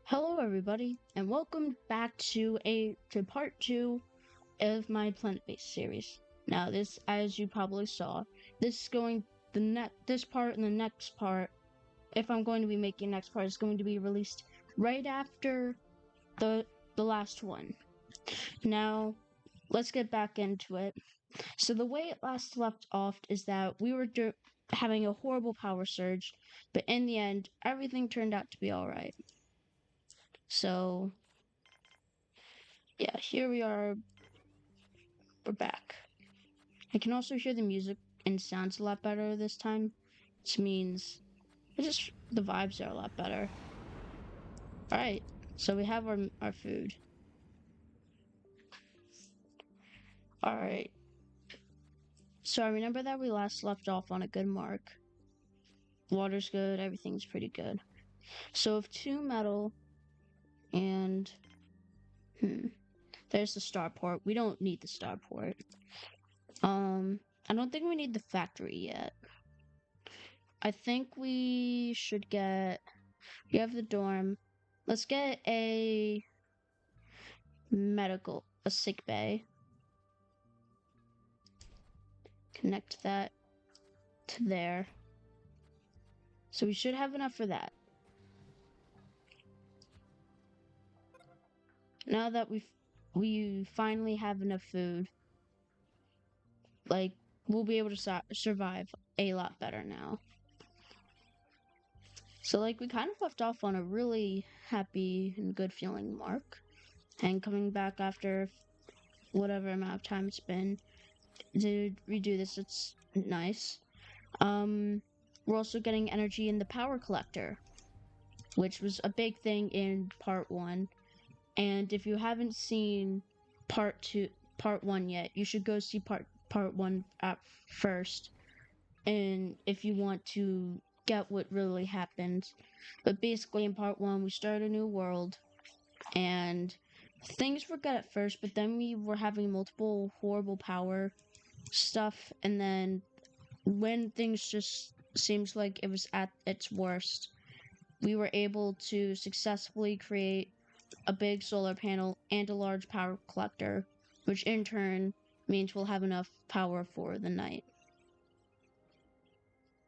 Hello everybody and welcome back to part 2 of my plant-based series. Now this, as you probably saw, this is going this part and the next part, if I'm going to be making next part, is going to be released right after the last one. Now let's get back into it. So the way it last left off is that we were having a horrible power surge, but in the end everything turned out to be alright. So yeah, here we are. We're back. I can also hear the music and sounds a lot better this time, which means the vibes are a lot better. All right, so we have our food. All right. So I remember that we last left off on a good mark. Water's good, everything's pretty good. So with 2 metal and there's the starport. We don't need the starport. I don't think we need the factory yet. I think we should get. We have the dorm. Let's get a sick bay. Connect that to there. So we should have enough for that. Now that we finally have enough food, like we'll be able to survive a lot better now. So like we kind of left off on a really happy and good feeling mark, and coming back after whatever amount of time it's been to redo this, it's nice. We're also getting energy in the power collector, which was a big thing in part 1. And if you haven't seen part 1 yet, you should go see part 1 first. And if you want to get what really happened. But basically in part 1, we start a new world and things were good at first, but then we were having multiple horrible power stuff, and then when things just seems like it was at its worst, we were able to successfully create a big solar panel and a large power collector, which in turn means we'll have enough power for the night.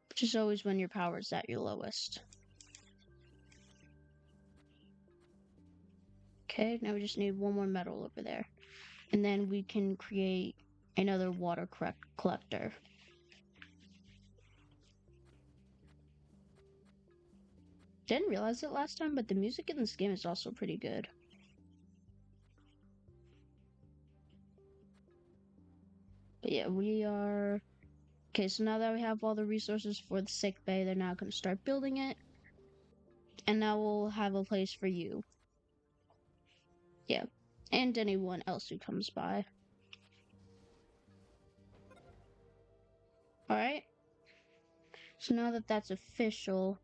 Which is always when your power is at your lowest. Okay, now we just need one more metal over there. And then we can create another water collector. Didn't realize it last time, but the music in this game is also pretty good. But yeah, we are... Okay, so now that we have all the resources for the sick bay, they're now going to start building it. And now we'll have a place for you. Yeah, and anyone else who comes by. Alright? So now that that's official,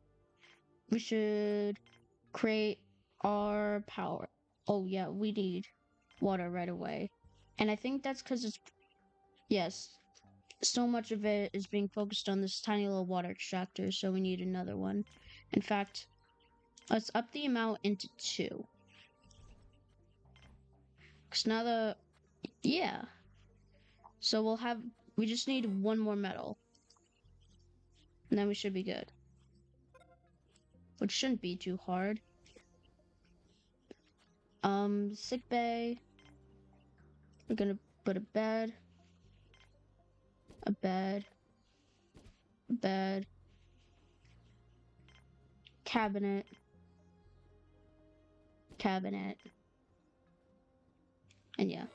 we should create our power. Oh yeah, we need water right away. And I think that's because it's... Yes, so much of it is being focused on this tiny little water extractor, so we need another one. In fact, let's up the amount into 2. Because now yeah. So we just need one more metal. And then we should be good. Which shouldn't be too hard. Sick bay. We're gonna put a bed, a bed, a bed, cabinet, cabinet, and yeah.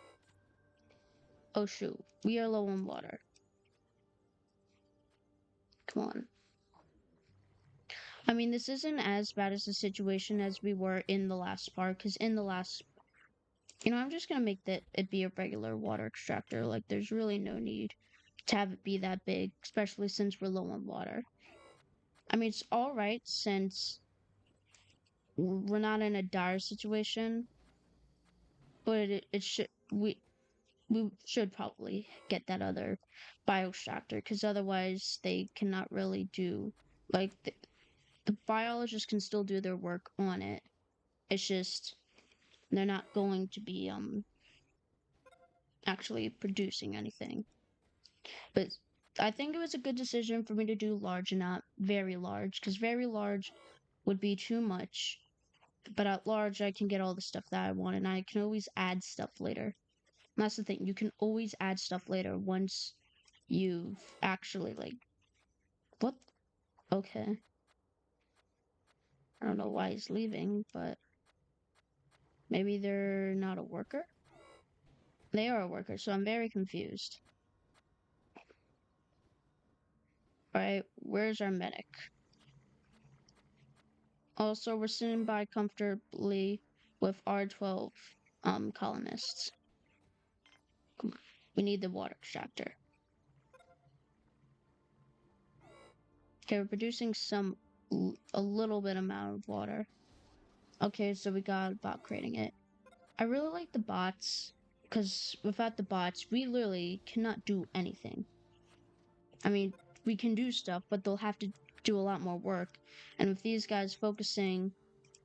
Oh shoot, we are low on water. Come on. I mean, this isn't as bad as the situation as we were in the last part, because in the last... I'm just gonna make it be a regular water extractor. Like, there's really no need to have it be that big, especially since we're low on water. I mean, it's alright since we're not in a dire situation, but it should... We should probably get that other bioextractor, because otherwise they cannot really do... Like, the biologists can still do their work on it, It's just they're not going to be actually producing anything. But I think it was a good decision for me to do large and not very large, because very large would be too much. But at large, I can get all the stuff that I want, and I can always add stuff later. And that's the thing, you can always add stuff later once you've actually, like, what? Okay. I don't know why he's leaving, but maybe they're not a worker? They are a worker, so I'm very confused. Alright, where's our medic? Also, we're sitting by comfortably with R12 colonists. We need the water extractor. Okay, we're producing a little bit amount of water. Okay, so we got a bot creating it. I really like the bots, because without the bots, we literally cannot do anything. I mean, we can do stuff, but they'll have to do a lot more work. And with these guys focusing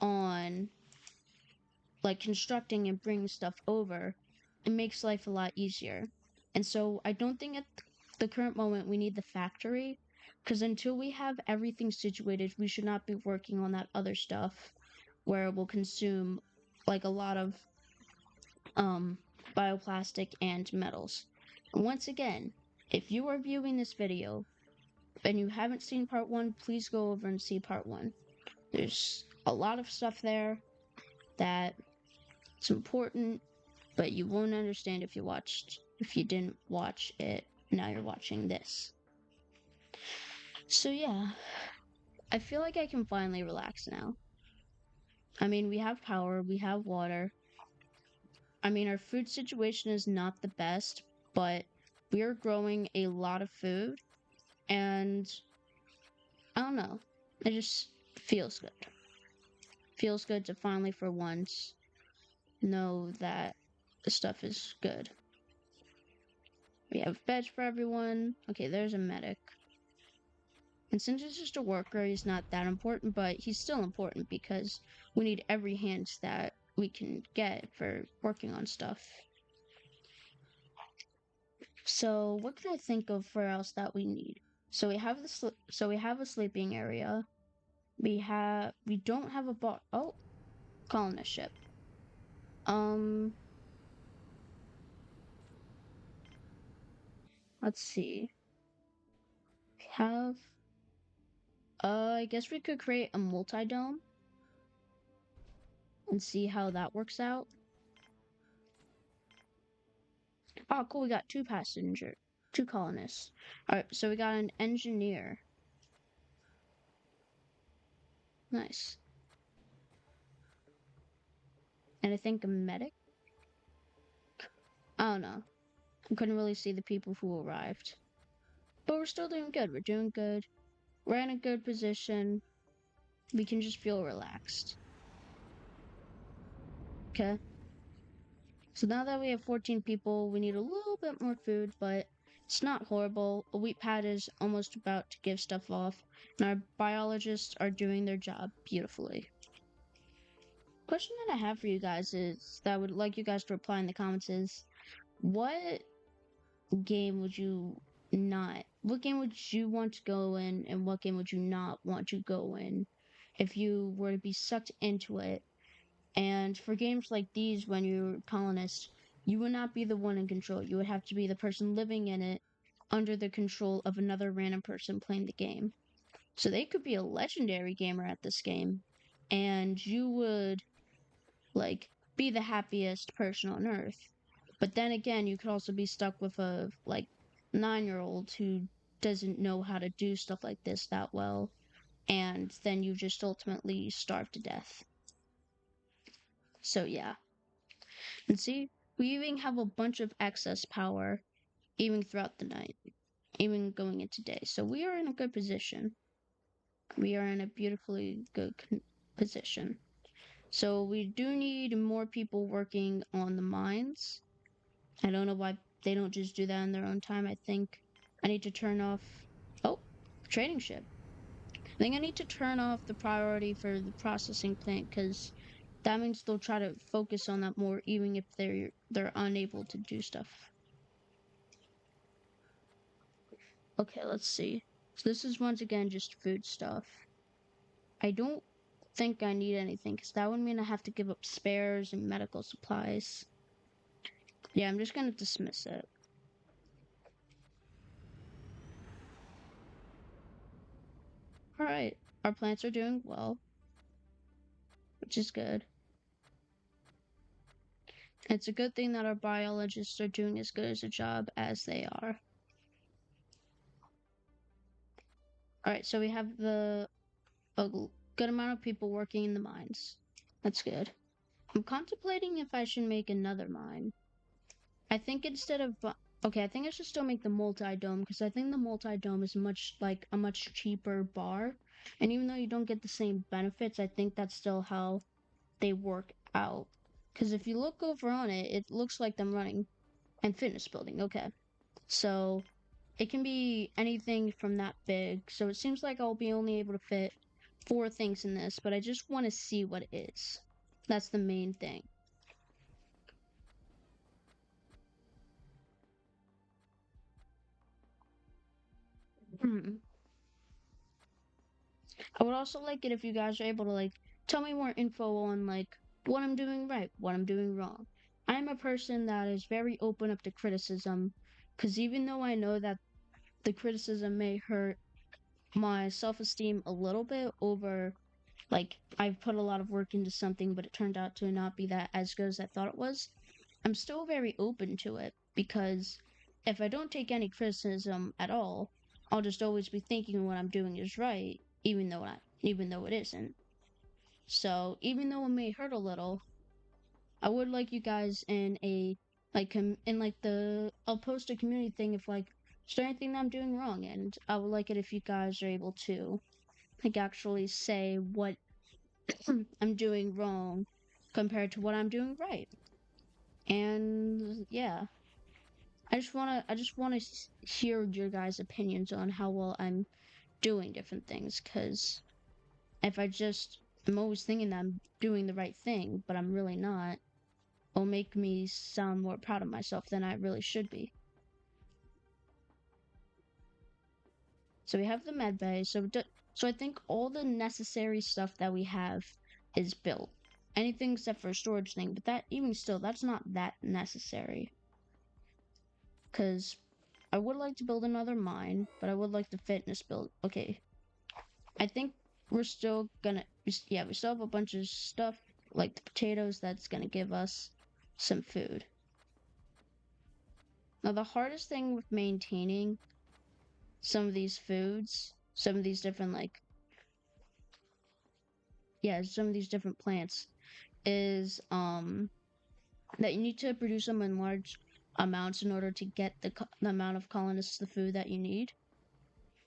on like constructing and bringing stuff over, it makes life a lot easier. And so I don't think at the current moment we need the factory, because until we have everything situated, we should not be working on that other stuff where it will consume like a lot of bioplastic and metals. And once again, if you are viewing this video and you haven't seen part 1, please go over and see part 1. There's a lot of stuff there that it's important, but you won't understand if you didn't watch it. Now you're watching this. So yeah, I feel like I can finally relax now. I mean, we have power, we have water. I mean, our food situation is not the best, but we are growing a lot of food, and I don't know, it just feels good. Feels good to finally, for once, know that the stuff is good. We have beds for everyone. Okay, there's a medic. And since he's just a worker, he's not that important, but he's still important because we need every hand that we can get for working on stuff. So what can I think of for else that we need? So we have a sleeping area. We don't have a colonist ship. Let's see. We have I guess we could create a multi-dome and see how that works out. Oh, cool, we got 2 colonists. Alright, so we got an engineer. Nice. And I think a medic? I don't know. I couldn't really see the people who arrived. But we're still doing good. We're doing good. We're in a good position. We can just feel relaxed. Okay? So now that we have 14 people, we need a little bit more food, but it's not horrible. A wheat pad is almost about to give stuff off, and our biologists are doing their job beautifully. Question that I have for you guys is, that I would like you guys to reply in the comments is, what game would you want to go in, and what game would you not want to go in if you were to be sucked into it? And for games like these, when you're a colonist, you would not be the one in control. You would have to be the person living in it under the control of another random person playing the game. So they could be a legendary gamer at this game, and you would, like, be the happiest person on earth. But then again, you could also be stuck with a, like, 9-year-old who doesn't know how to do stuff like this that well, and then you just ultimately starve to death. So yeah. And see, we even have a bunch of excess power even throughout the night, even going into day. So we are in a good position. We are in a beautifully good position. So we do need more people working on the mines. I don't know why they don't just do that in their own time. I think I need to turn off... Oh, trading ship. I think I need to turn off the priority for the processing plant, because that means they'll try to focus on that more, even if they're unable to do stuff. Okay, let's see. So this is once again just food stuff. I don't think I need anything because that would mean I have to give up spares and medical supplies. Yeah, I'm just gonna dismiss it. Alright, our plants are doing well, which is good. It's a good thing that our biologists are doing as good as a job as they are. Alright, so we have a good amount of people working in the mines. That's good. I'm contemplating if I should make another mine. I think instead of okay, I think I should still make the multi-dome because I think the multi-dome is a much cheaper bar. And even though you don't get the same benefits, I think that's still how they work out. Because if you look over on it, it looks like them running and fitness building. Okay. So it can be anything from that big. So it seems like I'll be only able to fit 4 things in this, but I just want to see what it is. That's the main thing. Hmm. I would also like it if you guys are able to like tell me more info on like what I'm doing right, what I'm doing wrong. I'm a person that is very open up to criticism because even though I know that the criticism may hurt my self-esteem a little bit over like I've put a lot of work into something but it turned out to not be that as good as I thought it was, I'm still very open to it because if I don't take any criticism at all, I'll just always be thinking what I'm doing is right, even though it isn't. So even though it may hurt a little, I would like you guys in a in like the I'll post a community thing if like is there anything that I'm doing wrong, and I would like it if you guys are able to like actually say what I'm doing wrong compared to what I'm doing right. And yeah, I just wanna hear your guys' opinions on how well I'm doing different things. Cause if I'm always thinking that I'm doing the right thing, but I'm really not, it'll make me sound more proud of myself than I really should be. So we have the med bay. So I think all the necessary stuff that we have is built. Anything except for a storage thing, but that even still, that's not that necessary. Cause I would like to build another mine, but I would like the fitness build. Okay, I think we're still gonna, yeah, we still have a bunch of stuff like the potatoes that's gonna give us some food. Now, the hardest thing with maintaining some of these foods, some of these different, some of these different plants is, that you need to produce them in large amounts in order to get the amount of colonists the food that you need.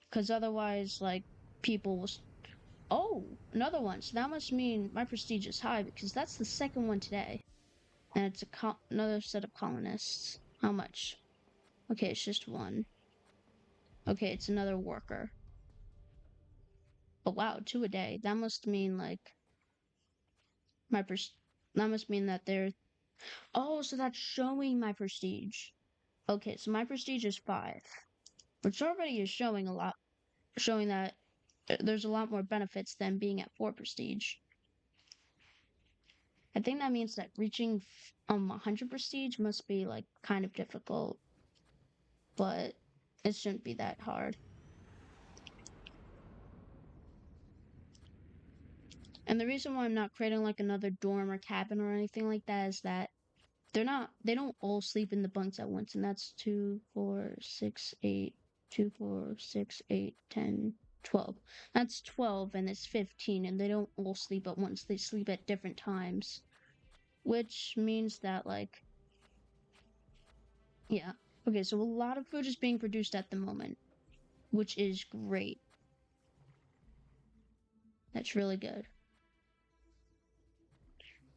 Because otherwise, like, people will. Oh, another one. So that must mean my prestige is high because that's the second one today. And it's another set of colonists. How much? Okay, it's just one. Okay, it's another worker. Oh wow, 2 a day. That must mean like my pres. That must mean that they're. Oh, so that's showing my prestige. Okay, so my prestige is 5, which already is showing a lot, showing that there's a lot more benefits than being at 4 prestige. I think that means that reaching 100 prestige must be like kind of difficult, but it shouldn't be that hard. And the reason why I'm not creating like another dorm or cabin or anything like that is that they don't all sleep in the bunks at once, and that's 2, 4, 6, 8, 2, 4, 6, 8, 10, 12. That's 12 and it's 15, and they don't all sleep at once. They sleep at different times, which means that like yeah. Okay, so a lot of food is being produced at the moment, which is great. That's really good.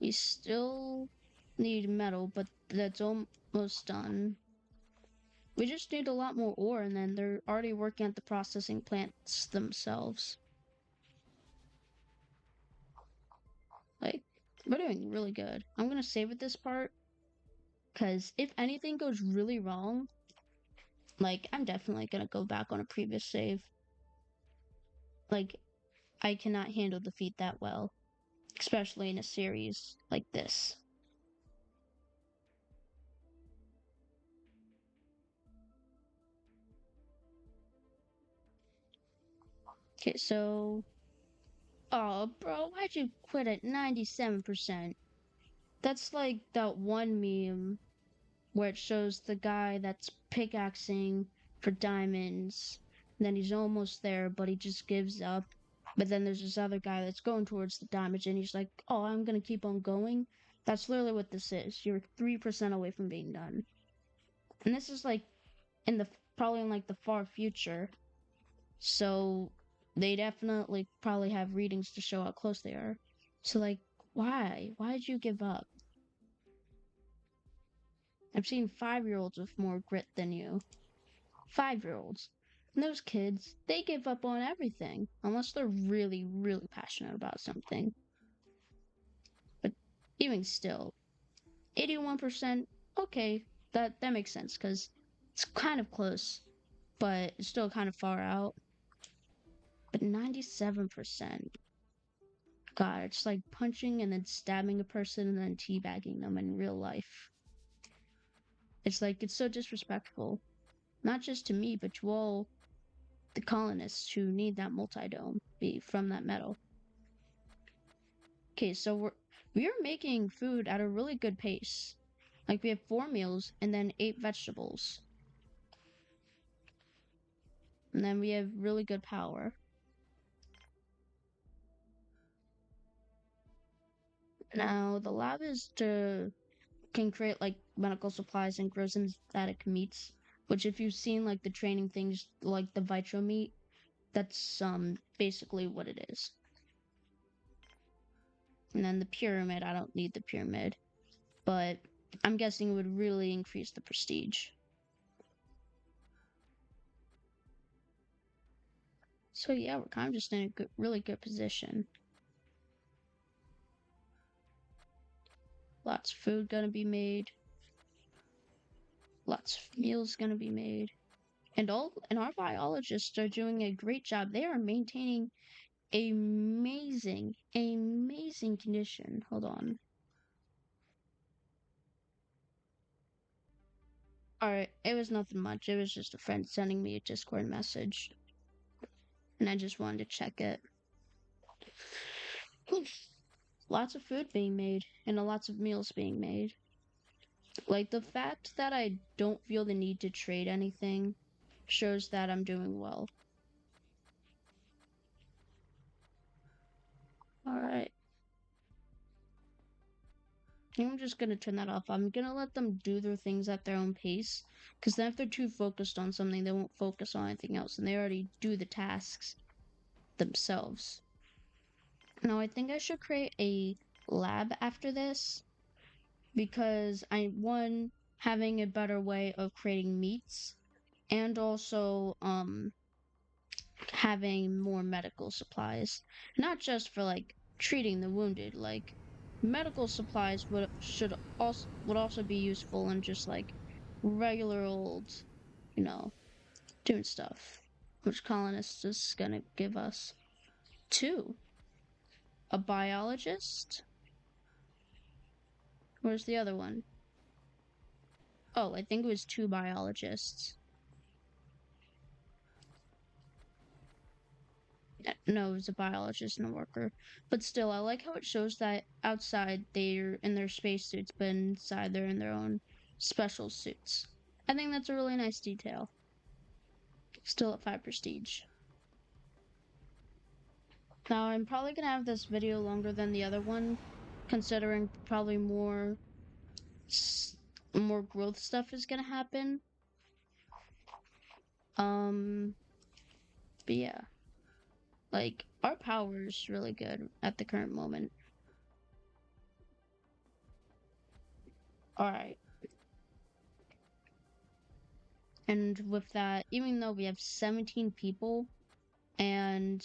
We still need metal, but that's almost done. We just need a lot more ore, and then they're already working at the processing plants themselves. Like, We're doing really good. I'm gonna save at this part, because if anything goes really wrong, like, I'm definitely gonna go back on a previous save. Like, I cannot handle defeat that well, especially in a series like this. Okay, so... Oh, bro, why'd you quit at 97%? That's like that one meme where it shows the guy that's pickaxing for diamonds. And then he's almost there, but he just gives up. But then there's this other guy that's going towards the diamonds, and he's like, "Oh, I'm gonna keep on going." That's literally what this is. You're 3% away from being done, and this is like in the probably in like the far future. So they definitely probably have readings to show how close they are. So like, why? Why did you give up? I've seen 5-year-olds with more grit than you. 5-year-olds. And those kids, they give up on everything. Unless they're really, really passionate about something. But even still, 81%, okay, that makes sense, because it's kind of close, but it's still kind of far out. But 97%, God, it's like punching and then stabbing a person and then teabagging them in real life. It's like, it's so disrespectful. Not just to me, but to all the colonists who need that multi-dome be from that metal. Okay, so we are making food at a really good pace. Like, we have 4 meals and then 8 vegetables. And then we have really good power. Now, the lab can create like medical supplies and grow synthetic meats, which if you've seen like the training things like the vitro meat, that's basically what it is. And then the pyramid, I don't need the pyramid, but I'm guessing it would really increase the prestige. So yeah, we're kind of just in a really good position. Lots of food gonna be made. Lots of meals gonna be made. And our biologists are doing a great job. They are maintaining amazing, amazing condition. Hold on. Alright, it was nothing much. It was just a friend sending me a Discord message. And I just wanted to check it. Lots of food being made, and lots of meals being made. Like, the fact that I don't feel the need to trade anything shows that I'm doing well. Alright. I'm just gonna turn that off. I'm gonna let them do their things at their own pace. Because then if they're too focused on something, they won't focus on anything else. And they already do the tasks themselves. Now, I think I should create a lab after this. Because one, having a better way of creating meats. And also, having more medical supplies. Not just for, like, treating the wounded. Like, medical supplies would also be useful in just like regular old, doing stuff. Which colonist is gonna give us? 2. A biologist? Where's the other one? Oh, I think it was 2 biologists. No, it was a biologist and a worker. But still, I like how it shows that outside they're in their spacesuits, but inside they're in their own special suits. I think that's a really nice detail. Still at 5 prestige. Now, I'm probably gonna have this video longer than the other one, considering probably more growth stuff is gonna happen. But yeah. Like, our power is really good at the current moment. Alright. And with that, even though we have 17 people, and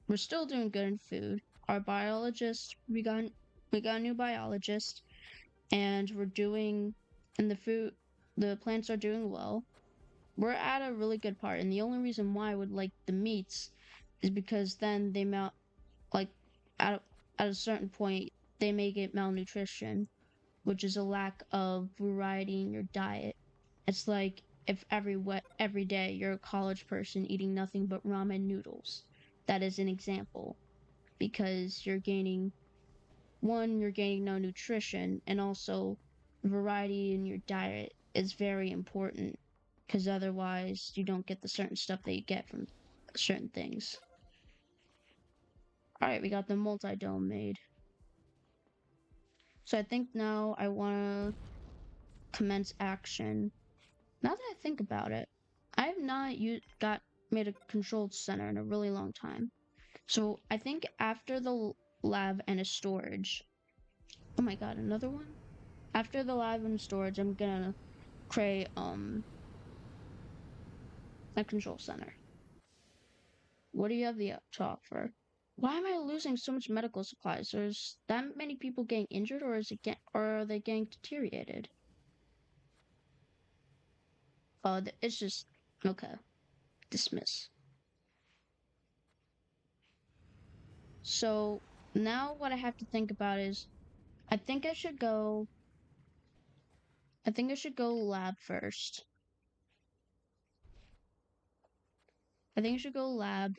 we're still doing good in food, our biologist, we got We got a new biologist, and the plants are doing well. We're at a really good part, and the only reason why I would like the meats is because then they melt, like, at, at a certain point, they may get malnutrition, which is a lack of variety in your diet. It's like if every day you're a college person eating nothing but ramen noodles. That is an example because you're gaining no nutrition, and also variety in your diet is very important because otherwise you don't get the certain stuff that you get from certain things. All right, we got the multi-dome made. So I think now I want to commence action. Now that I think about it, I have not made a controlled center in a really long time. So I think after the lab and a storage. Oh my god, another one? After the lab and storage, I'm gonna create a control center. What do you have to offer? Why am I losing so much medical supplies? There's that many people getting injured, or or are they getting deteriorated? Oh, it's just okay. Dismiss. So now what I have to think about is I think I should go lab first. I think I should go lab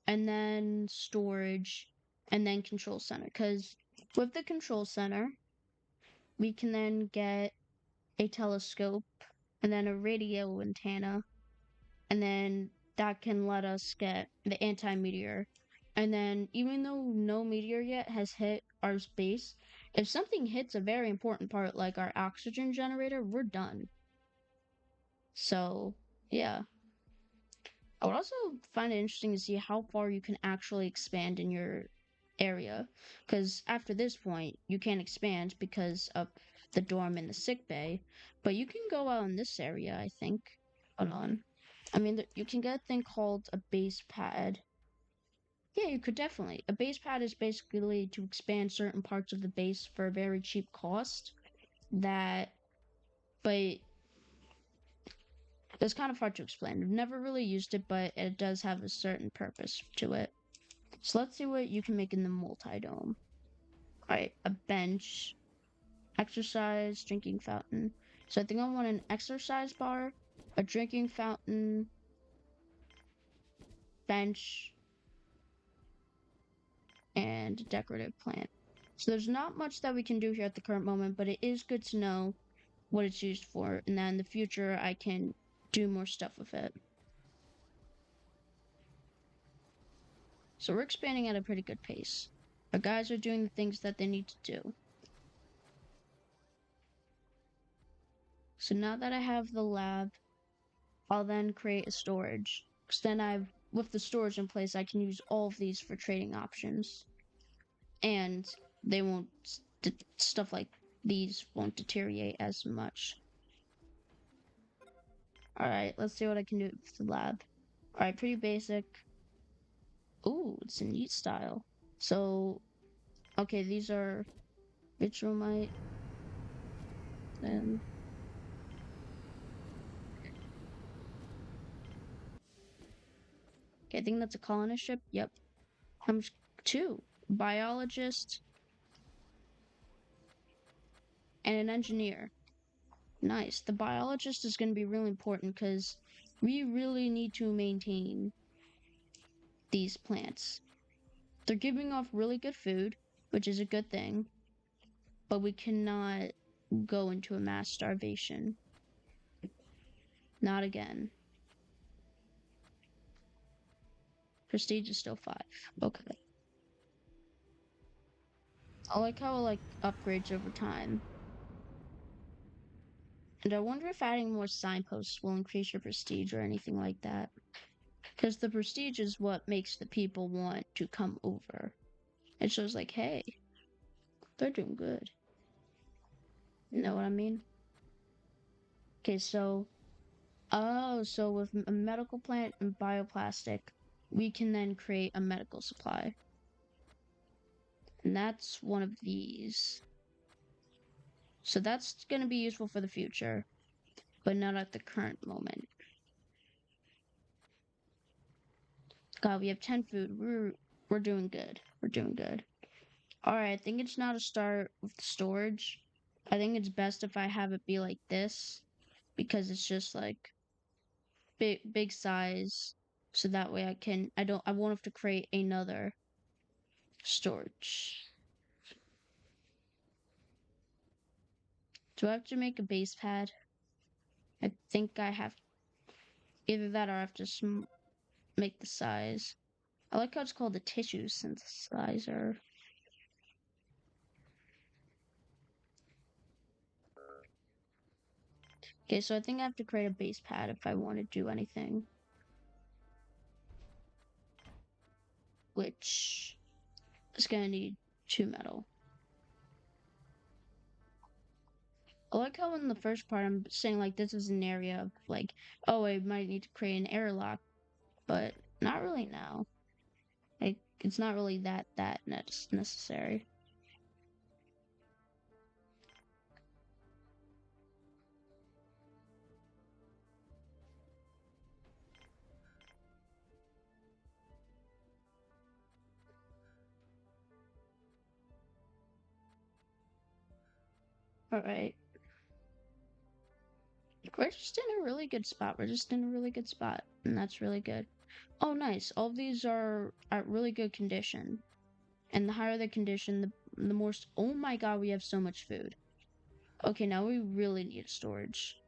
and then storage and then control center. Because with the control center, we can then get a telescope and then a radio antenna, and then that can let us get the anti-meteor. And then even though no meteor yet has hit our space, if something hits a very important part like our oxygen generator, we're done. So, yeah. I would also find it interesting to see how far you can actually expand in your area, because after this point, you can't expand because of the dorm and the sick bay, but you can go out in this area, I think. Hold on. I mean, you can get a thing called a base pad. Yeah, you could definitely. A base pad is basically to expand certain parts of the base for a very cheap cost. That, but it's kind of hard to explain. I've never really used it, but it does have a certain purpose to it. So let's see what you can make in the multi-dome. Alright, a bench, exercise, drinking fountain. So I think I want an exercise bar, a drinking fountain, bench, and a decorative plant. So there's not much that we can do here at the current moment, but it is good to know what it's used for, and then in the future I can do more stuff with it. So we're expanding at a pretty good pace. Our guys are doing the things that they need to do. So now that I have the lab, I'll then create a storage. Because then with the storage in place, I can use all of these for trading options. And they won't, stuff like these won't deteriorate as much. Alright, let's see what I can do with the lab. Alright, pretty basic. Ooh, it's a neat style. So, okay, these are Vitromite. Then okay, I think that's a colonist ship. Yep. How much? Two. Biologist and an engineer. Nice. The biologist is going to be really important because we really need to maintain these plants. They're giving off really good food, which is a good thing, but we cannot go into a mass starvation. Not again. Prestige is still 5. Okay. I like how it like upgrades over time. And I wonder if adding more signposts will increase your prestige or anything like that. Because the prestige is what makes the people want to come over. It shows like, hey, they're doing good. You know what I mean? Okay, so, so with a medical plant and bioplastic, we can then create a medical supply. And that's one of these. So that's going to be useful for the future, but not at the current moment. God, we have 10 food. We're doing good. We're doing good. Alright, I think it's now to start with storage. I think it's best if I have it be like this, because it's just like big size. So that way I won't have to create another storage. Do I have to make a base pad? I think I have either that or I have to make the size. I like how it's called the tissue synthesizer. Okay, so I think I have to create a base pad if I want to do anything. Which is gonna need 2 metal. I like how in the first part I'm saying like this is an area of like, oh, I might need to create an airlock, but not really now. Like it's not really that necessary. All right, we're just in a really good spot. We're just in a really good spot, and that's really good. Oh, nice. All of these are at really good condition, and the higher the condition, the more. Oh my God, we have so much food. Okay, now we really need storage.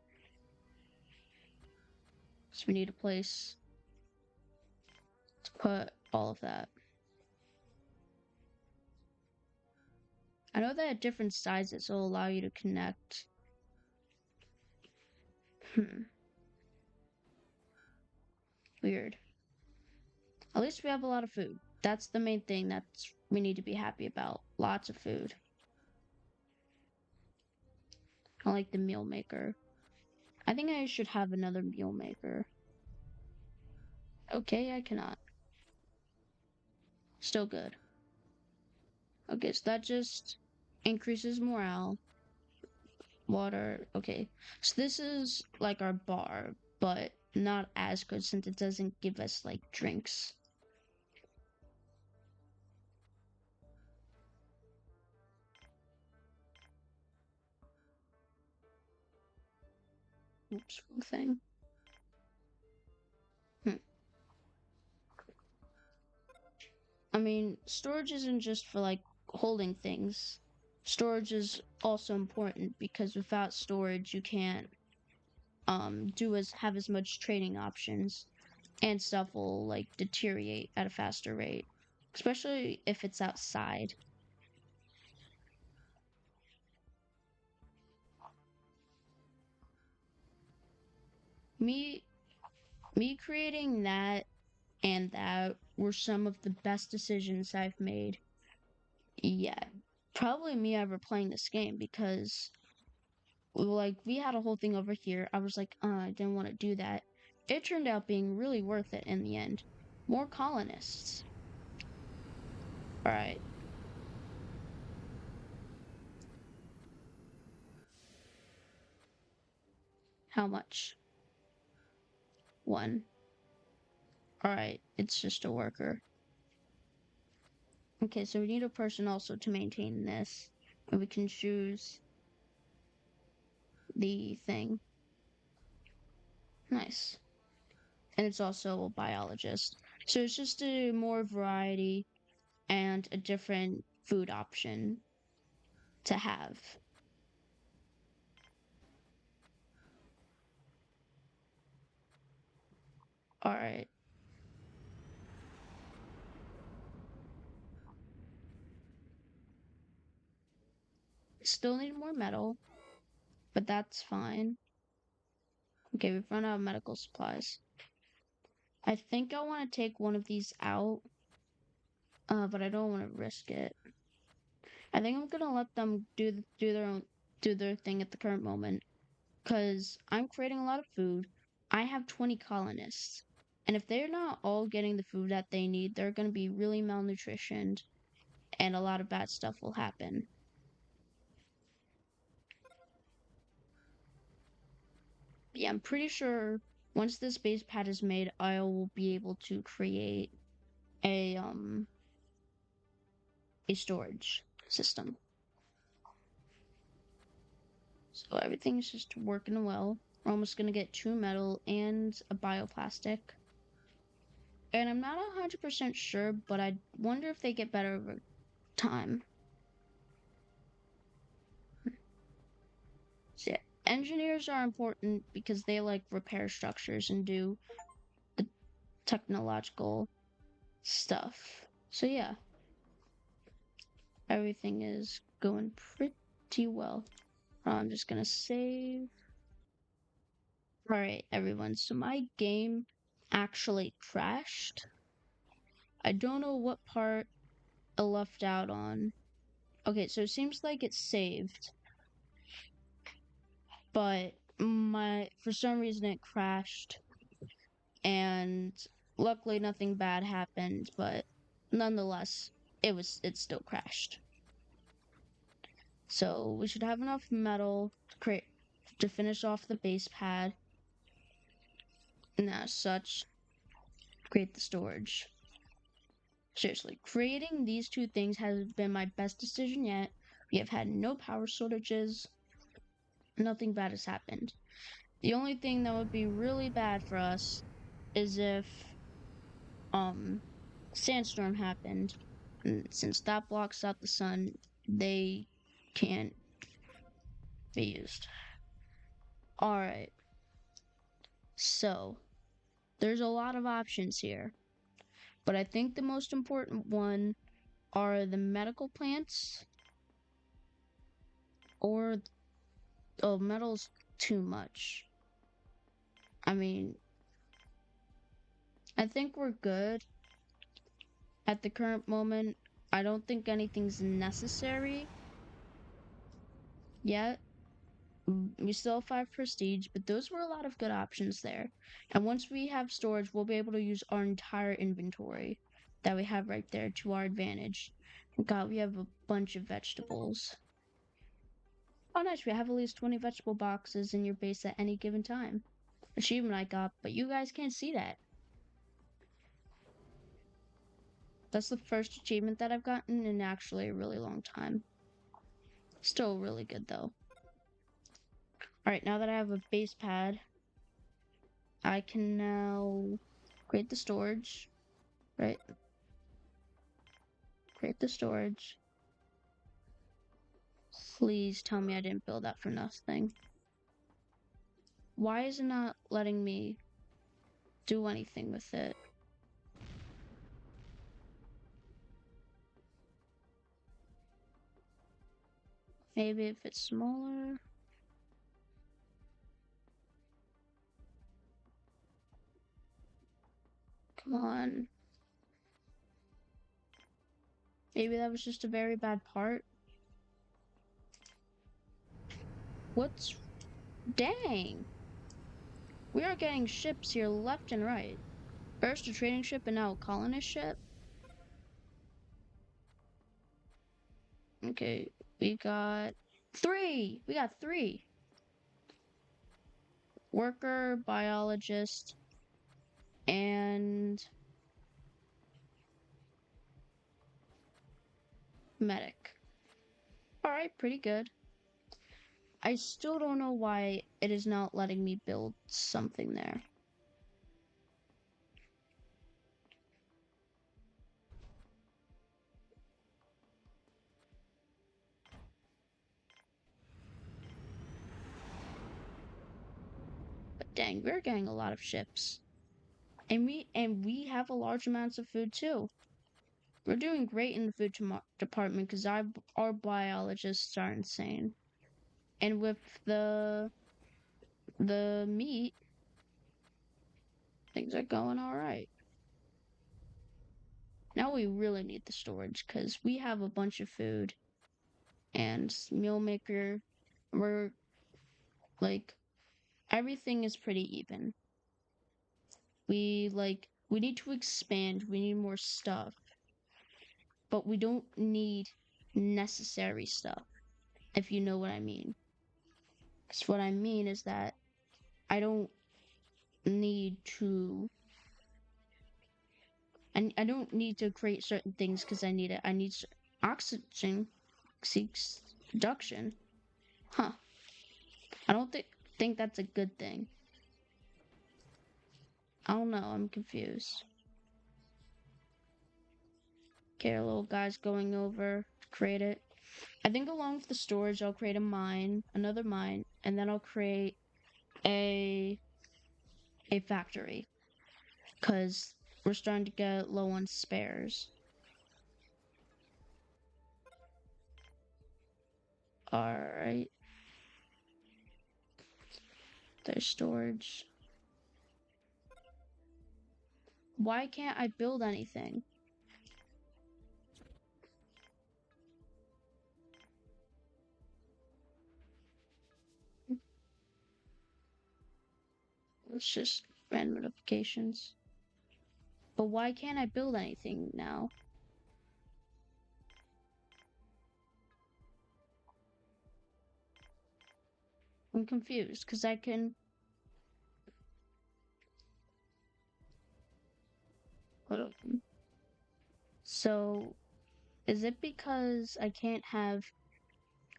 So we need a place to put all of that. I know that at different sizes will allow you to connect. Weird. At least we have a lot of food. That's the main thing that's we need to be happy about. Lots of food. I like the meal maker. I think I should have another meal maker. Okay, I cannot. Still good. Okay, so that just increases morale. Water. Okay. So this is like our bar, but not as good since it doesn't give us like drinks. Oops, wrong thing. I mean, storage isn't just for like holding things. Storage is also important because without storage you can't have as much trading options and stuff will like deteriorate at a faster rate. Especially if it's outside. Me me creating that and that were some of the best decisions I've made. Yeah. Probably me ever playing this game because like we had a whole thing over here. I was like, I didn't want to do that. It turned out being really worth it in the end. More colonists. All right. How much? One. All right. It's just a worker. Okay, so we need a person also to maintain this. And we can choose the thing. Nice. And it's also a biologist. So it's just a more variety and a different food option to have. All right. Still need more metal, but that's fine. Okay, we've run out of medical supplies. I think I want to take one of these out, but I don't want to risk it. I think I'm gonna let them do their thing at the current moment, cause I'm creating a lot of food. I have 20 colonists, and if they're not all getting the food that they need, they're gonna be really malnutritioned, and a lot of bad stuff will happen. Yeah, I'm pretty sure once this base pad is made, I will be able to create a storage system. So everything's just working well. We're almost gonna get 2 metal and a bioplastic. And I'm not 100% sure, but I wonder if they get better over time. So yeah, engineers are important because they like repair structures and do the technological stuff. So yeah, everything is going pretty well. I'm just gonna save. Alright, everyone, so my game actually crashed. I don't know what part I left out on. Okay, so it seems like it's saved, but for some reason it crashed, and luckily nothing bad happened, but nonetheless, it still crashed. So we should have enough metal to finish off the base pad, and as such, create the storage. Seriously, creating these two things has been my best decision yet. We have had no power shortages. Nothing bad has happened. The only thing that would be really bad for us is if sandstorm happened. And since that blocks out the sun, they can't be used. Alright. So there's a lot of options here. But I think the most important one are the medical plants or metal's too much. I mean, I think we're good at the current moment. I don't think anything's necessary yet. We still have 5 prestige, but those were a lot of good options there. And once we have storage, we'll be able to use our entire inventory that we have right there to our advantage. God, we have a bunch of vegetables. Oh, nice. We have at least 20 vegetable boxes in your base at any given time. Achievement I got, but you guys can't see that. That's the first achievement that I've gotten in actually a really long time. Still really good though. Alright, now that I have a base pad, I can now create the storage. Right? Create the storage. Please tell me I didn't build that for nothing. Why is it not letting me do anything with it? Maybe if it's smaller. Come on. Maybe that was just a very bad part. What's... Dang! We are getting ships here left and right. First a trading ship and now a colonist ship. Okay, we got 3! We got 3! Worker, biologist, and medic. Alright, pretty good. I still don't know why it is not letting me build something there. But dang, we're getting a lot of ships. And we have a large amounts of food too. We're doing great in the food department because our biologists are insane. And with the meat, things are going all right. Now we really need the storage because we have a bunch of food and meal maker. We're like everything is pretty even. We need to expand. We need more stuff. but we don't need necessary stuff, if you know what I mean. Because what I mean is that I don't need to, I don't need to create certain things because I need it. I need oxygen seeks production. Huh. I don't think that's a good thing. I don't know. I'm confused. Okay, our little guy's going over to create it. I think along with the storage, I'll create a mine, another mine, and then I'll create a factory because we're starting to get low on spares. All right, there's storage. Why can't I build anything? It's just random notifications. But why can't I build anything now? I'm confused because I can. Hold on. So, is it because I can't have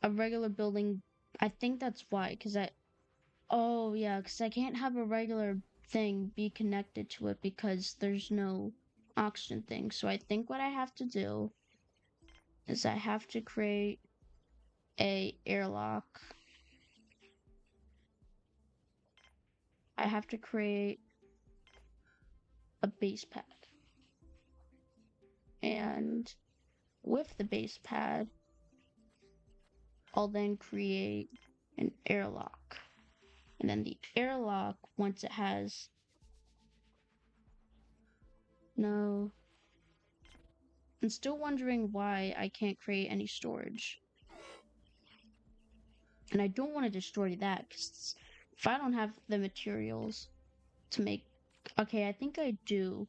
a regular building? I think that's why. Because I. Oh, yeah, because I can't have a regular thing be connected to it because there's no oxygen thing. So I think what I have to do is I have to create a airlock. I have to create a base pad. And with the base pad, I'll then create an airlock. And then the airlock, once it has no. I'm still wondering why I can't create any storage. And I don't want to destroy that because if I don't have the materials to make. Okay, I think I do,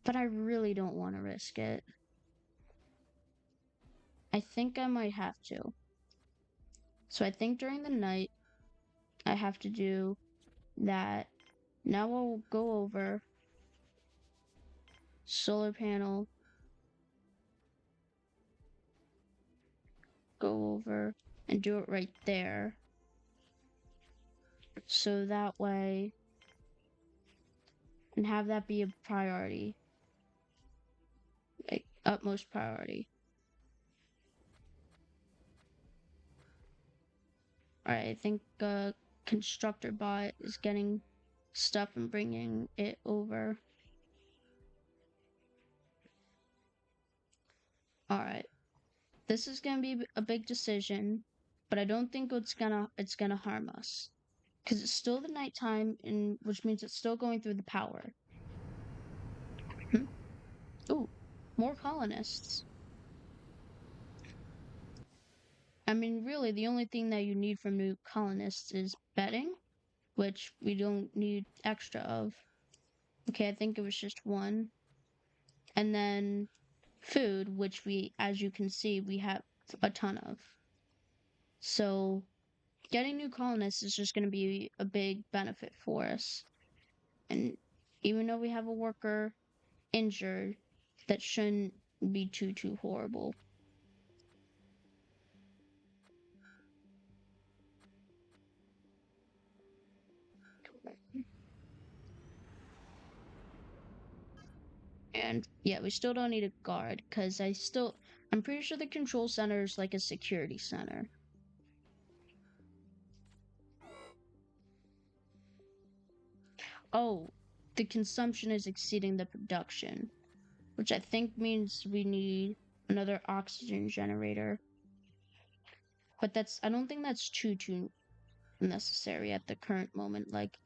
but I really don't want to risk it. I think I might have to. So I think during the night, I have to do that. Now I'll go over solar panel, go over and do it right there. So that way, and have that be a priority, like utmost priority. Alright, I think Constructor Bot is getting stuff and bringing it over. Alright, this is gonna be a big decision, but I don't think it's gonna harm us. Because it's still the nighttime, and which means it's still going through the power. Ooh, more colonists. I mean, really, the only thing that you need from new colonists is bedding, which we don't need extra of. Okay, I think it was just one. And then food, which we, as you can see, we have a ton of. So getting new colonists is just going to be a big benefit for us. And even though we have a worker injured, that shouldn't be too horrible. And yeah, we still don't need a guard because I'm pretty sure the control center is like a security center. Oh, the consumption is exceeding the production, which I think means we need another oxygen generator. But I don't think that's too necessary at the current moment. Like,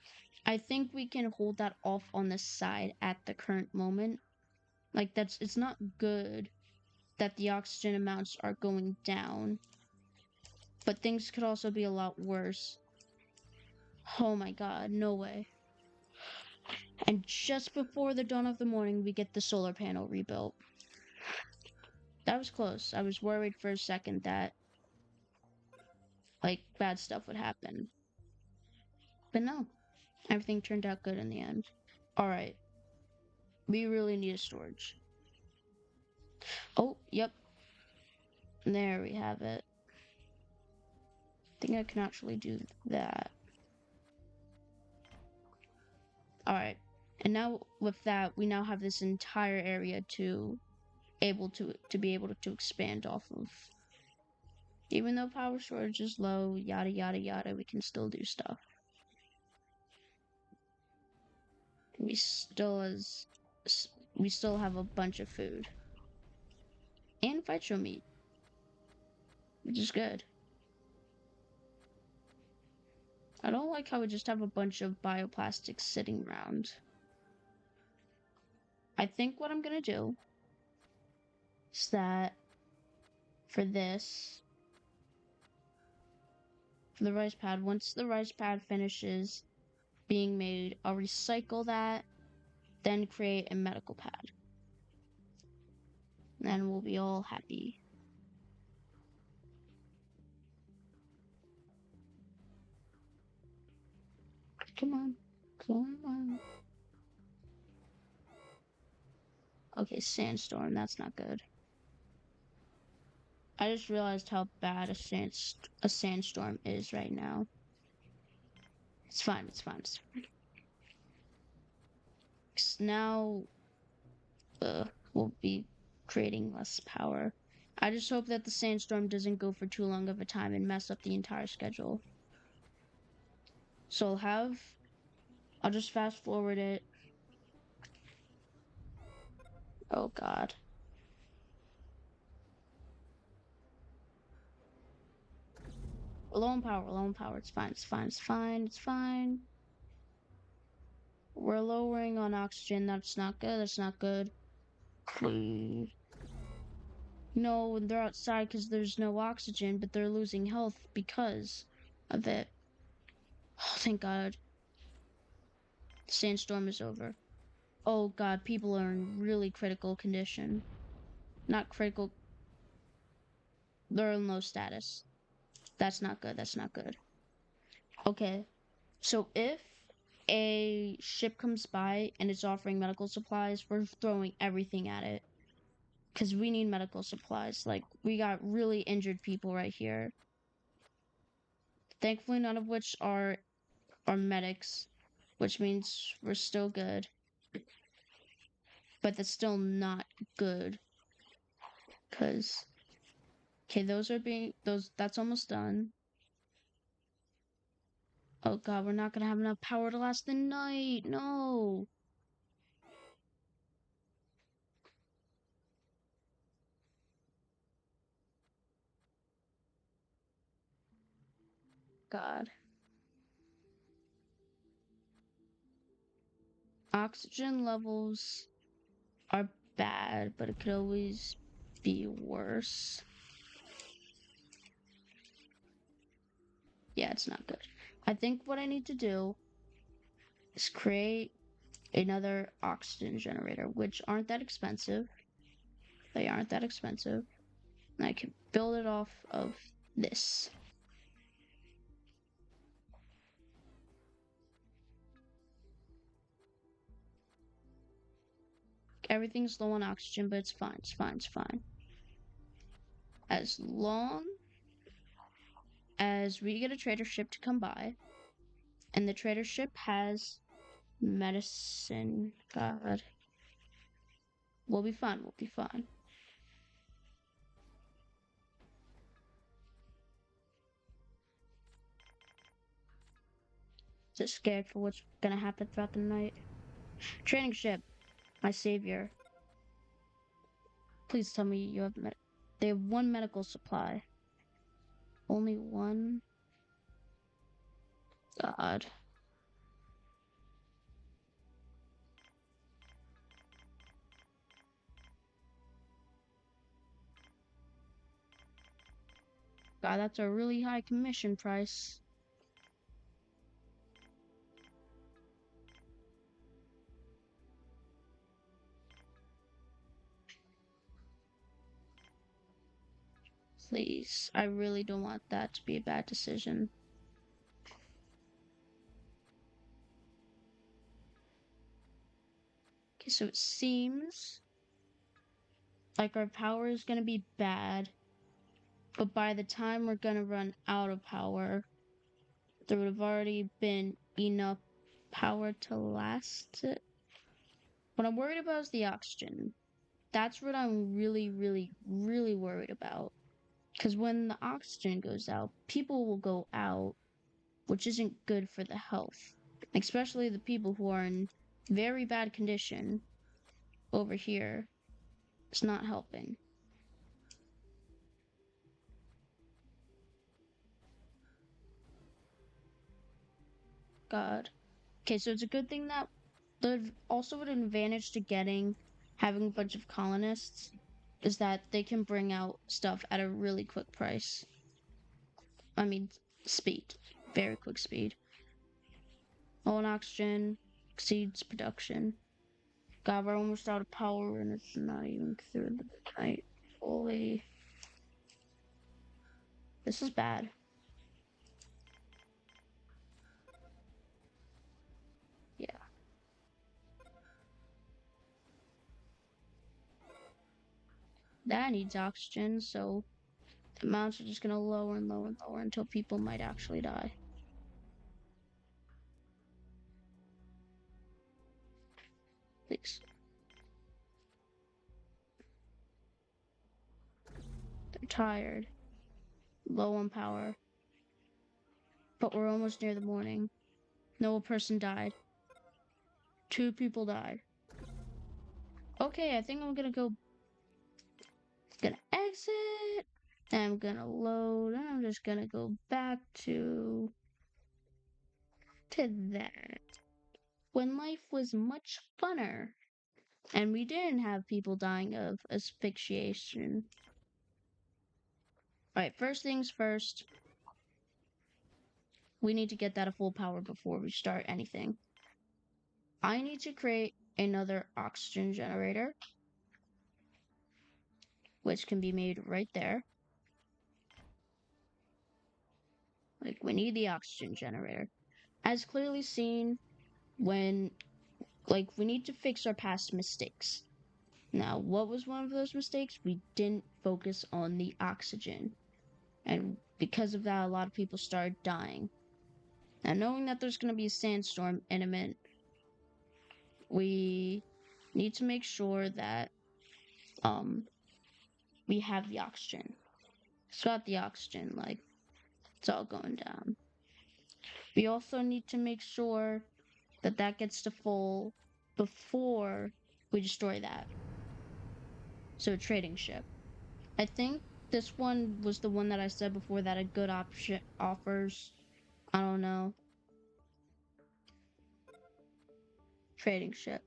I think we can hold that off on the side at the current moment. Like, it's not good that the oxygen amounts are going down, but things could also be a lot worse. Oh my god, no way. And just before the dawn of the morning, we get the solar panel rebuilt. That was close. I was worried for a second that, like, bad stuff would happen. But no, everything turned out good in the end. Alright, we really need a storage. Oh, yep. There we have it. I think I can actually do that. Alright, and now with that, we now have this entire area to be able to expand off of. Even though power storage is low, yada yada yada, we can still do stuff. We still have a bunch of food. And vitro meat. Which is good. I don't like how we just have a bunch of bioplastics sitting around. I think what I'm gonna do is that for this, for the rice pad, once the rice pad finishes being made, I'll recycle that, then create a medical pad. Then we'll be all happy. Come on. Come on. Okay, sandstorm. That's not good. I just realized how bad a sandstorm is right now. It's fine. It's fine. It's fine. Now, we'll be creating less power. I just hope that the sandstorm doesn't go for too long of a time and mess up the entire schedule. So I'll just fast forward it. Oh God. Low on power, low on power. It's fine, it's fine, it's fine, it's fine. We're lowering on oxygen. That's not good, that's not good. Please. No, they're outside because there's no oxygen, but they're losing health because of it. Oh, thank God. The sandstorm is over. Oh God, people are in really critical condition. Not critical. They're in low status. That's not good, that's not good. Okay, so if a ship comes by and it's offering medical supplies, we're throwing everything at it. Because we need medical supplies. Like, we got really injured people right here. Thankfully, none of which are medics, which means we're still good. But that's still not good. Because, okay, that's almost done. Oh God, we're not gonna have enough power to last the night. No. God. Oxygen levels are bad, but it could always be worse. Yeah, it's not good. I think what I need to do is create another oxygen generator, which aren't that expensive. They aren't that expensive. And I can build it off of this. Everything's low on oxygen, but it's fine, it's fine, it's fine. As long as we get a trader ship to come by, and the trader ship has medicine, God, we'll be fine, we'll be fine. Just scared for what's gonna happen throughout the night. Training ship, my savior. Please tell me you have they have one medical supply. Only one? God. God, that's a really high commission price. Please. I really don't want that to be a bad decision. Okay, so it seems like our power is gonna be bad, but by the time we're gonna run out of power, there would have already been enough power to last it. What I'm worried about is the oxygen. That's what I'm really, really, really worried about. Because when the oxygen goes out, people will go out, which isn't good for the health. Especially the people who are in very bad condition over here. It's not helping. God. Okay, so it's a good thing that there's also an advantage to having a bunch of colonists is that they can bring out stuff at a really quick price. I mean, speed. Very quick speed. Low on oxygen exceeds production. God, we're almost out of power and it's not even through the night. Holy. This is bad. Yeah. That needs oxygen, so the amounts are just gonna lower and lower and lower until people might actually die. Please. They're tired. Low on power. But we're almost near the morning. No person died. 2 people died. Okay, I think I'm gonna exit. I'm gonna load. And I'm just gonna go back to that. When life was much funner. And we didn't have people dying of asphyxiation. Alright, first things first. We need to get that at full power before we start anything. I need to create another oxygen generator, which can be made right there. Like, we need the oxygen generator. As clearly seen when, like, we need to fix our past mistakes. Now, what was one of those mistakes? We didn't focus on the oxygen. And because of that, a lot of people started dying. Now, knowing that there's going to be a sandstorm imminent, we need to make sure that we have the oxygen. It's got the oxygen, like, it's all going down. We also need to make sure that that gets to full before we destroy that. So, a trading ship. I think this one was the one that I said before that a good option offers. I don't know. Trading ship.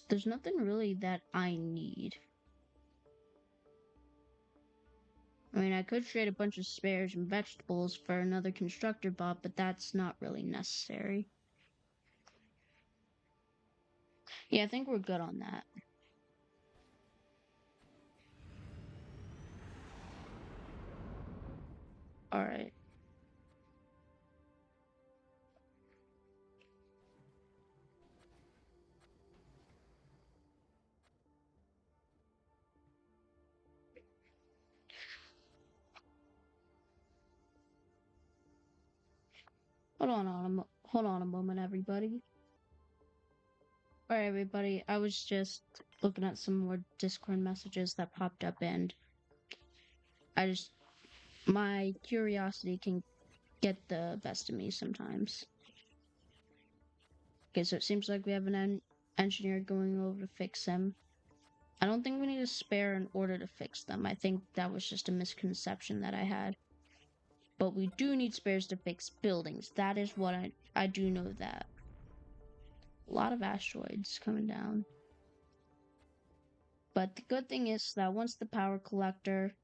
There's nothing really that I need. I mean, I could trade a bunch of spares and vegetables for another constructor bot, but that's not really necessary. Yeah, I think we're good on that. Alright. Hold on a moment, everybody. Alright, everybody. I was just looking at some more Discord messages that popped up, and my curiosity can get the best of me sometimes. Okay, so it seems like we have an engineer going over to fix them. I don't think we need a spare in order to fix them. I think that was just a misconception that I had. But we do need spares to fix buildings. That is what I do know that. A lot of asteroids coming down. But the good thing is that once the power collector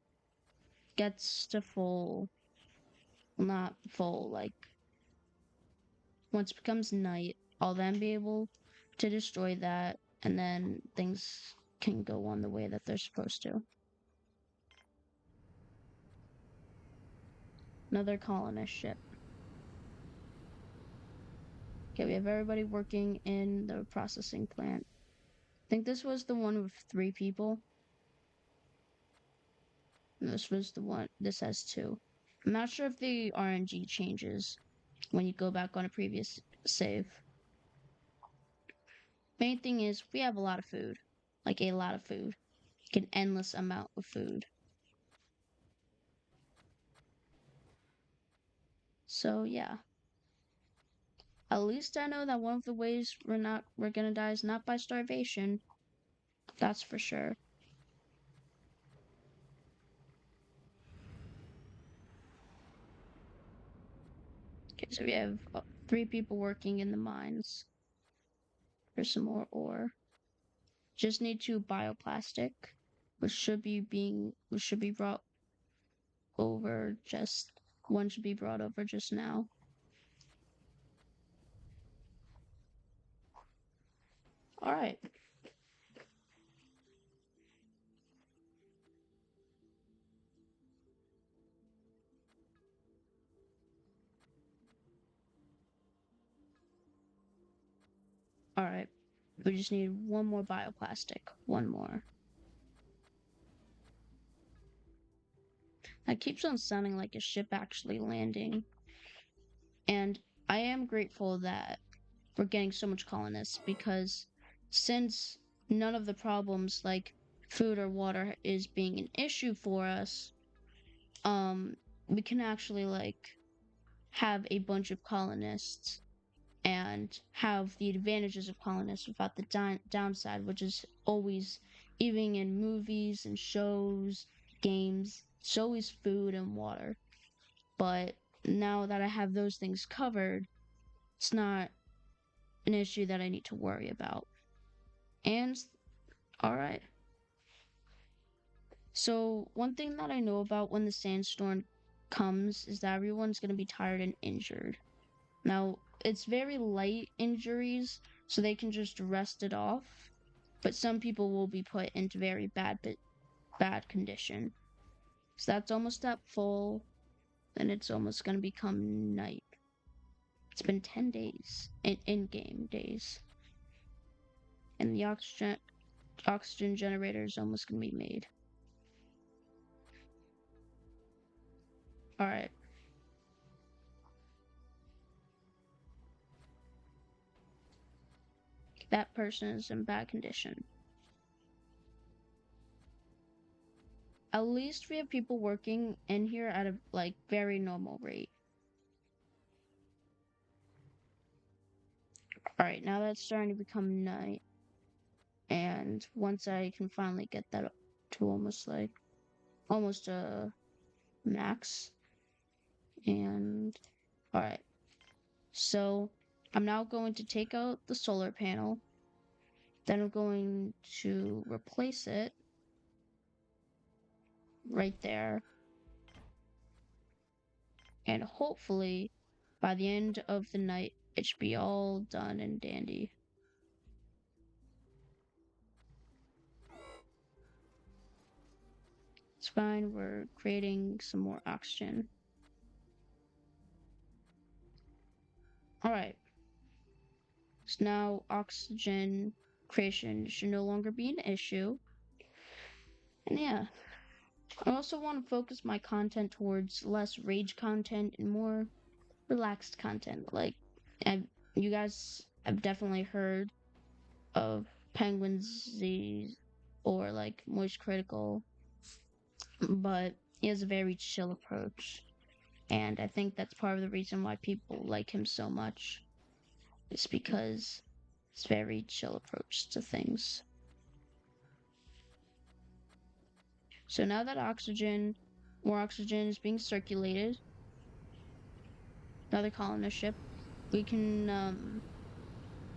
gets to full, well, not full, like, once it becomes night, I'll then be able to destroy that, and then things can go on the way that they're supposed to. Another colonist ship. Okay, we have everybody working in the processing plant. I think this was the one with 3 people. And this was the one, this has 2. I'm not sure if the RNG changes when you go back on a previous save. Main thing is, we have a lot of food. Like, a lot of food. Like an endless amount of food. So, yeah. At least I know that one of the ways we're gonna die is not by starvation. That's for sure. Okay, so we have 3 people working in the mines for some more ore. Just need 2 bioplastic, which should be brought over just one should be brought over just now. All right. All right. We just need one more bioplastic. One more. That keeps on sounding like a ship actually landing. And I am grateful that we're getting so much colonists because since none of the problems like food or water is being an issue for us, we can actually like have a bunch of colonists and have the advantages of colonists without the downside, which is always, even in movies and shows, games, it's always food and water. But now that I have those things covered, it's not an issue that I need to worry about. And, alright. So, one thing that I know about when the sandstorm comes is that everyone's going to be tired and injured. Now, it's very light injuries, so they can just rest it off. But some people will be put into very bad condition. So that's almost at full, and it's almost gonna become night. It's been 10 days, in-game days. And the oxygen generator is almost gonna be made. Alright. That person is in bad condition. At least we have people working in here at a like very normal rate. Alright, now that's starting to become night. And once I can finally get that up to almost a max. And alright. So I'm now going to take out the solar panel. Then I'm going to replace it right there. And hopefully by the end of the night it should be all done and dandy. It's fine, we're creating some more oxygen. Alright. So now oxygen creation should no longer be an issue. And yeah. I also want to focus my content towards less rage content and more relaxed content. Like, you guys have definitely heard of Penguin Z or like Moist Critical, but he has a very chill approach. And I think that's part of the reason why people like him so much. It's because it's very chill approach to things. So now that more oxygen is being circulated, another colonist ship, we can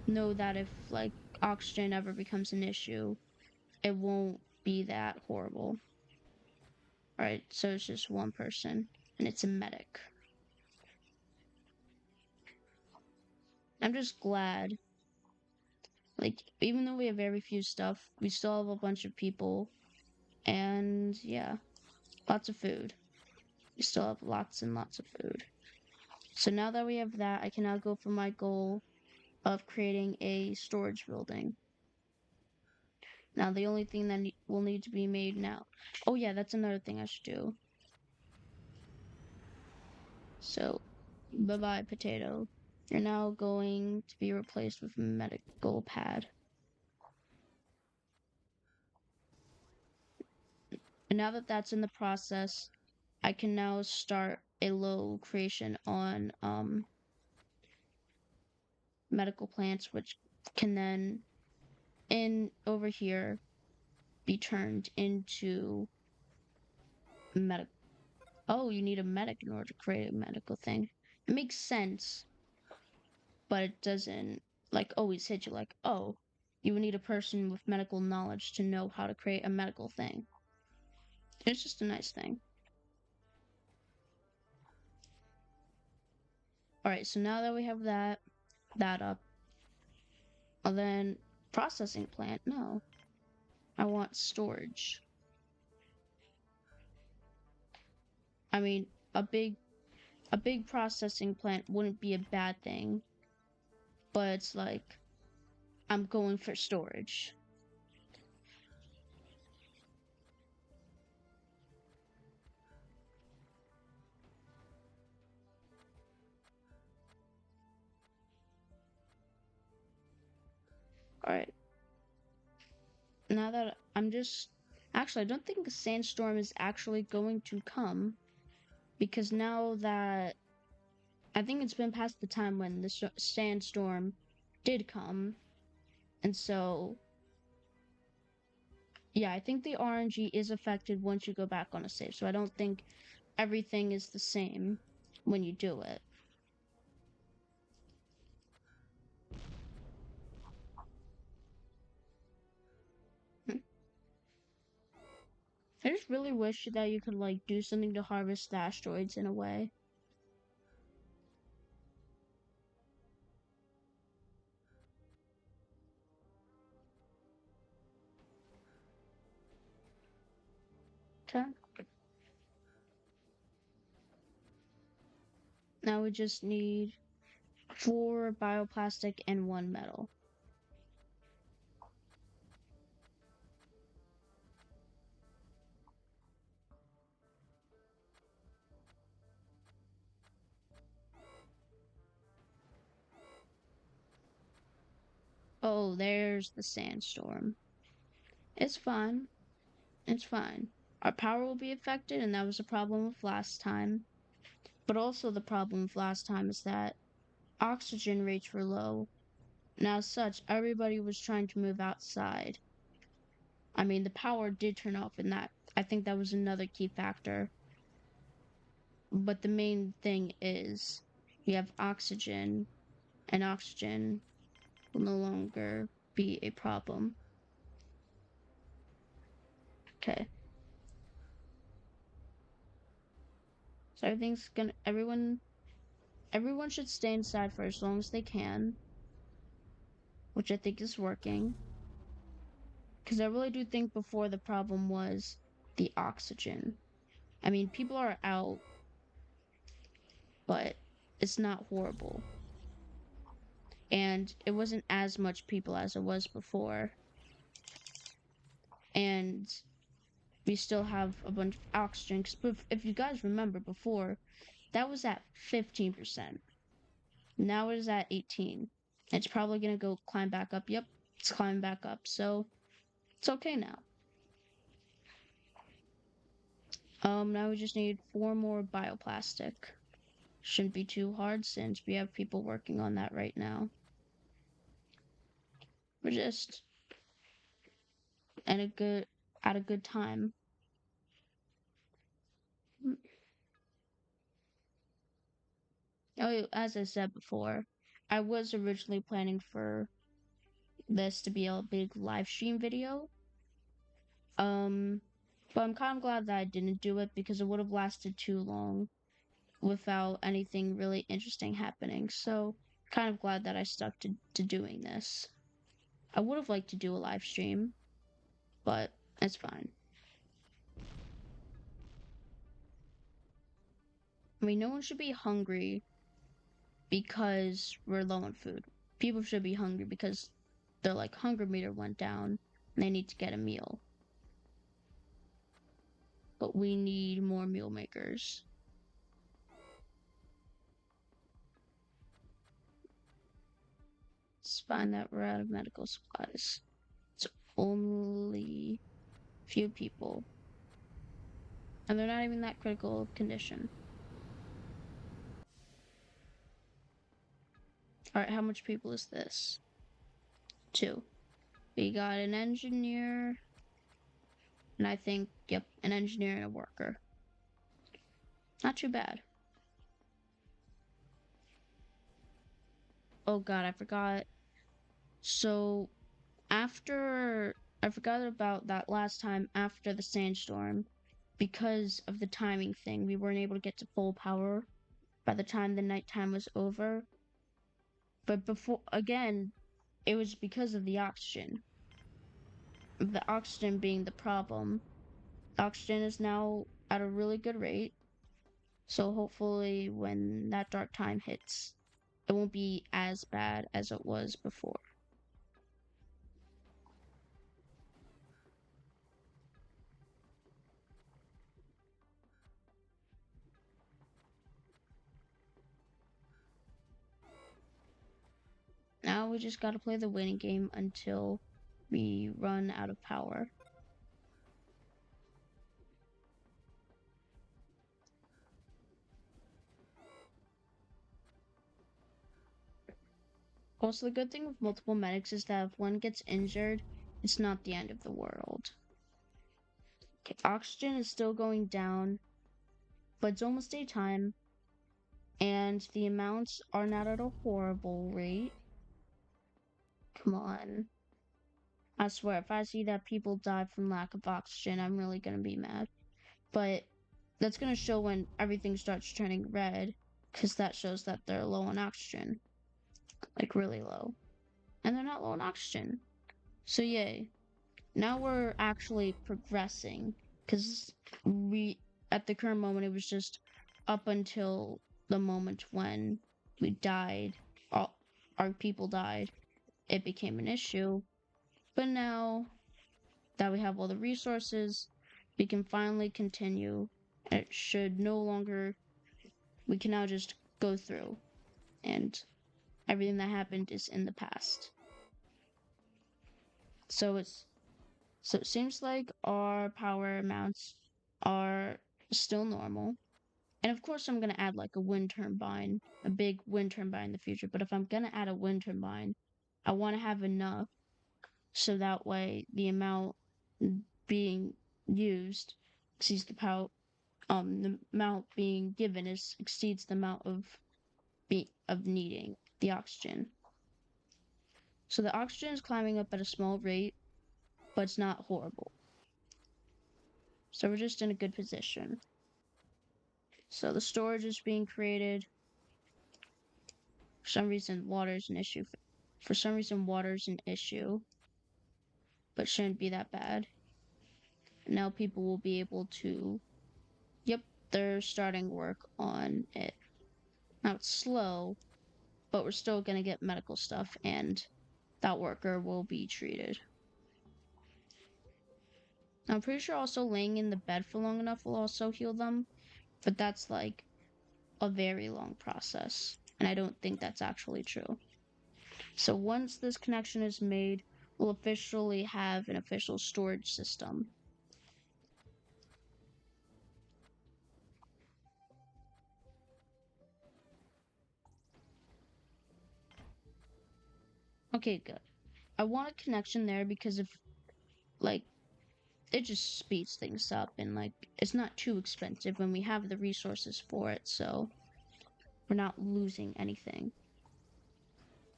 know that if like oxygen ever becomes an issue, it won't be that horrible. Alright, so it's just one person, and it's a medic. I'm just glad Like, even though we have very few stuff, we still have a bunch of people. And yeah, lots of food. We still have lots and lots of food. So now that we have that, I can now go for my goal of creating a storage building. Now, the only thing that will need to be made now. Oh, yeah, that's another thing I should do. So, bye bye, potato. You're now going to be replaced with a medical pad. And now that that's in the process, I can now start a low creation on medical plants, which can then in over here be turned into medic. Oh, you need a medic in order to create a medical thing. It makes sense, but it doesn't like always hit you like, oh, you would need a person with medical knowledge to know how to create a medical thing. It's just a nice thing. Alright, so now that we have that up, and then processing plant, no. I want storage. I mean, a big processing plant wouldn't be a bad thing, but it's like I'm going for storage. Alright. Now that I'm just actually I don't think a sandstorm is actually going to come because now that I think it's been past the time when the sandstorm did come, and so yeah, I think the RNG is affected once you go back on a save. So I don't think everything is the same when you do it. Hmm. I just really wish that you could like do something to harvest the asteroids in a way. Okay. Now we just need 4 bioplastic and 1 metal. Oh, there's the sandstorm. It's fine. It's fine. Our power will be affected, and that was a problem with last time. But also the problem with last time is that oxygen rates were low. And as such, everybody was trying to move outside. I mean, the power did turn off, and that I think that was another key factor. But the main thing is we have oxygen, and oxygen will no longer be a problem. Okay. So everyone should stay inside for as long as they can, which I think is working. Because I really do think before the problem was the oxygen. I mean, people are out, but it's not horrible. And it wasn't as much people as it was before. And we still have a bunch of oxygen. Because if you guys remember before, that was at 15%. Now it is at 18. It's probably going to go climb back up. Yep, it's climbing back up. So it's okay now. Now we just need 4 more bioplastic. Shouldn't be too hard since we have people working on that right now. We're just at a good time. Oh, as I said before, I was originally planning for this to be a big live stream video. But I'm kind of glad that I didn't do it because it would have lasted too long without anything really interesting happening. So, kind of glad that I stuck to doing this. I would have liked to do a live stream, but it's fine. I mean, no one should be hungry because we're low on food. People should be hungry because their like hunger meter went down and they need to get a meal. But we need more meal makers. Let's find that we're out of medical supplies. It's only few people. And they're not even that critical condition. Alright, how much people is this? 2. We got an engineer, and I think, yep, an engineer and a worker. Not too bad. Oh god, I forgot. So, I forgot about that last time after the sandstorm. Because of the timing thing, we weren't able to get to full power by the time the nighttime was over. But before, again, it was because of the oxygen. The oxygen being the problem. Oxygen is now at a really good rate. So hopefully when that dark time hits, it won't be as bad as it was before. Now we just gotta play the waiting game until we run out of power. Also, the good thing with multiple medics is that if one gets injured, it's not the end of the world. Okay, oxygen is still going down, but it's almost daytime, and the amounts are not at a horrible rate. Come on. I swear, if I see that people die from lack of oxygen, I'm really gonna be mad. But that's gonna show when everything starts turning red, because that shows that they're low on oxygen. Like, really low. And they're not low on oxygen. So, yay. Now we're actually progressing, because at the current moment, it was just up until the moment when we died, our people died, it became an issue. But now that we have all the resources, we can finally continue. It should no longer, we can now just go through, and everything that happened is in the past. So it seems like our power amounts are still normal. And of course I'm gonna add like a wind turbine, a big wind turbine in the future. But if I'm gonna add a wind turbine, I wanna have enough so that way the amount being used exceeds the amount being given exceeds the amount of needing the oxygen. So the oxygen is climbing up at a small rate, but it's not horrible. So we're just in a good position. So the storage is being created. For some reason, water is an issue. For some reason, water is an issue, but shouldn't be that bad. Now people will be able to, yep, they're starting work on it. Now it's slow, but we're still going to get medical stuff, and that worker will be treated. Now, I'm pretty sure also laying in the bed for long enough will also heal them, but that's like a very long process, and I don't think that's actually true. So once this connection is made, we'll officially have an official storage system. Okay, good. I want a connection there because if, like, it just speeds things up and, like, it's not too expensive when we have the resources for it, so we're not losing anything.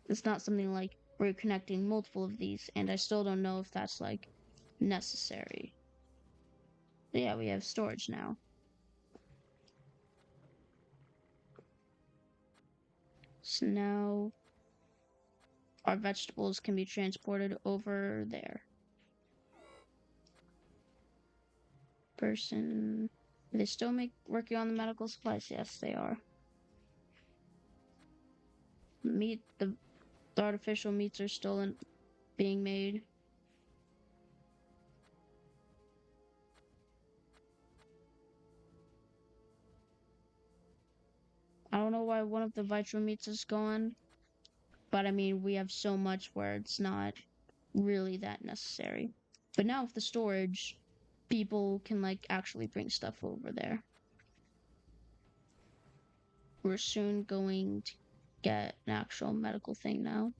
It's not something like we're connecting multiple of these, and I still don't know if that's, like, necessary. But yeah, we have storage now. So now our vegetables can be transported over there. Person. Are they still working on the medical supplies? Yes, they are. The artificial meats are still being made. I don't know why one of the vitro meats is gone, but I mean, we have so much where it's not really that necessary. But now with the storage, people can like actually bring stuff over there. We're soon going to get an actual medical thing now.